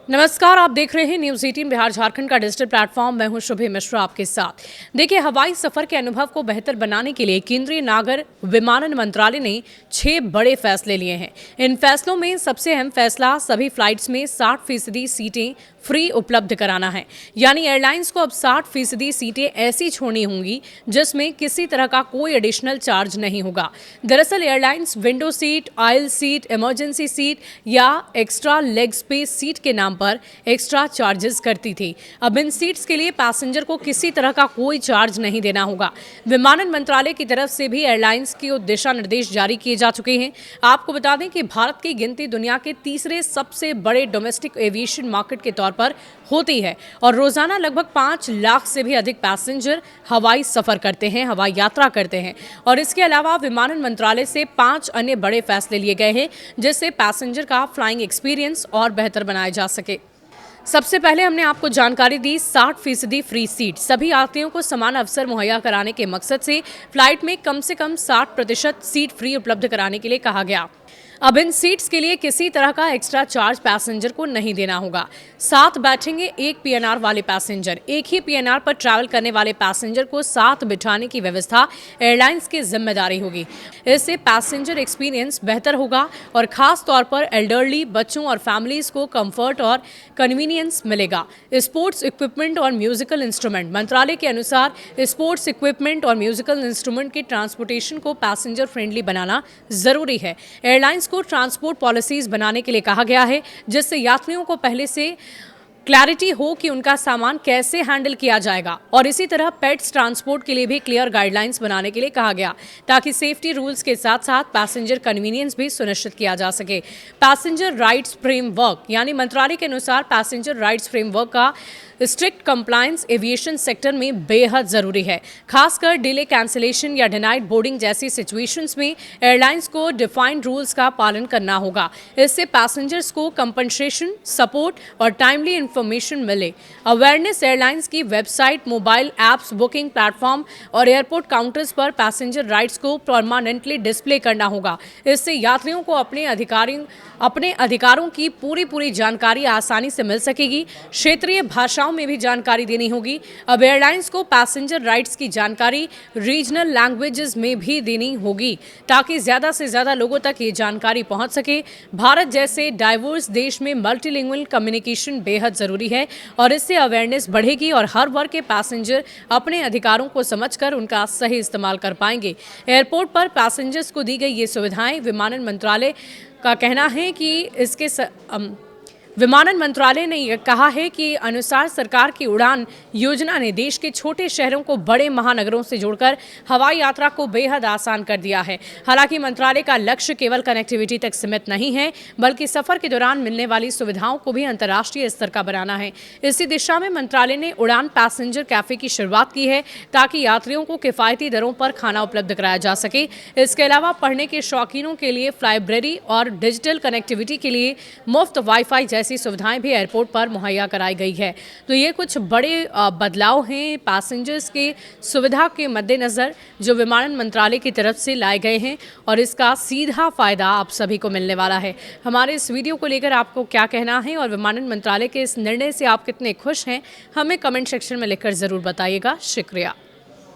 नमस्कार, आप देख रहे हैं न्यूज 18 बिहार झारखंड का डिजिटल प्लेटफॉर्म। मैं हूं शुभे मिश्रा आपके साथ। देखिए, हवाई सफर के अनुभव को बेहतर बनाने के लिए केंद्रीय नागर विमानन मंत्रालय ने 6 बड़े फैसले लिए हैं। इन फैसलों में सबसे अहम फैसला सभी फ्लाइट्स में 60% सीटें फ्री उपलब्ध कराना है। यानी एयरलाइंस को अब 60% सीटें ऐसी छोड़नी होंगी जिसमें किसी तरह का कोई एडिशनल चार्ज नहीं होगा। दरअसल airlines window seat, oil seat, emergency seat या एक्स्ट्रा लेग स्पेस सीट के नाम पर एक्स्ट्रा चार्जेस करती थी। अब इन सीट्स के लिए पैसेंजर को किसी तरह का कोई चार्ज नहीं देना होगा। विमानन मंत्रालय की तरफ से भी एयरलाइंस की दिशा निर्देश जारी किए जा चुके हैं। आपको बता दें कि भारत की गिनती दुनिया के तीसरे सबसे बड़े डोमेस्टिक एविएशन मार्केट के तौर पर होती है और रोजाना लगभग 5 लाख से भी अधिक पैसेंजर हवाई सफर करते हैं, हवाई यात्रा करते हैं। और इसके अलावा विमानन मंत्रालय से 5 अन्य बड़े फैसले लिए गए हैं जिससे पैसेंजर का फ्लाइंग एक्सपीरियंस और बेहतर बनाया जा सके। सबसे पहले हमने आपको जानकारी दी 60% फ्री सीट। सभी यात्रियों को समान अवसर मुहैया कराने के मकसद से फ्लाइट में कम से कम 60% सीट फ्री उपलब्ध कराने के लिए कहा गया। अब इन सीट्स के लिए किसी तरह का एक्स्ट्रा चार्ज पैसेंजर को नहीं देना होगा। साथ बैठेंगे एक पीएनआर वाले पैसेंजर। एक ही पीएनआर पर ट्रैवल करने वाले पैसेंजर को साथ बिठाने की व्यवस्था एयरलाइंस की जिम्मेदारी होगी। इससे पैसेंजर एक्सपीरियंस बेहतर होगा और खास तौर पर एल्डरली, बच्चों और फैमिलीज को कंफर्ट और कन्वीनियंस मिलेगा। स्पोर्ट्स इक्विपमेंट और म्यूजिकल इंस्ट्रूमेंट। मंत्रालय के अनुसार स्पोर्ट्स इक्विपमेंट और म्यूजिकल इंस्ट्रूमेंट के ट्रांसपोर्टेशन को पैसेंजर फ्रेंडली बनाना जरूरी है। एयरलाइंस को ट्रांसपोर्ट पॉलिसीज बनाने के लिए कहा गया है जिससे यात्रियों को पहले से क्लैरिटी हो कि उनका सामान कैसे हैंडल किया जाएगा। और इसी तरह पेट्स ट्रांसपोर्ट के लिए भी क्लियर गाइडलाइंस बनाने के लिए कहा गया ताकि सेफ्टी रूल्स के साथ साथ पैसेंजर कन्वीनियंस भी सुनिश्चित किया जा सके। पैसेंजर राइट्स फ्रेमवर्क, यानी मंत्रालय के अनुसार पैसेंजर राइट्स फ्रेमवर्क का स्ट्रिक्ट कंप्लायंस एविएशन सेक्टर में बेहद जरूरी है। खासकर डिले, कैंसिलेशन या डिनाइड बोर्डिंग जैसी सिचुएशंस में एयरलाइंस को डिफाइंड रूल्स का पालन करना होगा। इससे पैसेंजर्स को कंपनसेशन, सपोर्ट और टाइमली इंफॉर्मेशन मिले। अवेयरनेस एयरलाइंस की website, mobile apps, booking platform और एयरपोर्ट काउंटर्स पर पैसेंजर राइट्स को परमानेंटली डिस्प्ले करना होगा। इससे यात्रियों को अपने अधिकारों की पूरी जानकारी आसानी से मिल सकेगी। क्षेत्रीय भाषाओं में भी जानकारी देनी होगी। अब एयरलाइंस को पैसेंजर राइट्स की जानकारी रीजनल लैंग्वेजेस में भी देनी होगी ताकि ज्यादा से ज्यादा लोगों तक ये जानकारी पहुंच सके। भारत जैसे डाइवर्स देश में मल्टीलिंगुअल कम्युनिकेशन बेहद जरूरी है और इससे अवेयरनेस बढ़ेगी और हर वर्ग के पैसेंजर अपने अधिकारों को समझकर उनका सही इस्तेमाल कर पाएंगे। एयरपोर्ट पर पैसेंजर्स को दी गई ये सुविधाएं विमानन मंत्रालय का कहना है कि विमानन मंत्रालय ने यह कहा है कि अनुसार सरकार की उड़ान योजना ने देश के छोटे शहरों को बड़े महानगरों से जोड़कर हवाई यात्रा को बेहद आसान कर दिया है। हालांकि मंत्रालय का लक्ष्य केवल कनेक्टिविटी तक सीमित नहीं है बल्कि सफर के दौरान मिलने वाली सुविधाओं को भी अंतर्राष्ट्रीय स्तर का बनाना है। इसी दिशा में मंत्रालय ने उड़ान पैसेंजर कैफे की शुरुआत की है ताकि यात्रियों को किफायती दरों पर खाना उपलब्ध कराया जा सके। इसके अलावा पढ़ने के शौकीनों के लिए लाइब्रेरी और डिजिटल कनेक्टिविटी के लिए मुफ्त वाईफाई जैसी सुविधाएं भी एयरपोर्ट पर मुहैया कराई गई है। तो ये कुछ बड़े बदलाव हैं पैसेंजर्स के सुविधा के मद्देनजर जो विमानन मंत्रालय की तरफ से लाए गए हैं और इसका सीधा फायदा आप सभी को मिलने वाला है। हमारे इस वीडियो को लेकर आपको क्या कहना है और विमानन मंत्रालय के इस निर्णय से आप कितने खुश हैं, हमें कमेंट सेक्शन में लिखकर जरूर बताइएगा। शुक्रिया।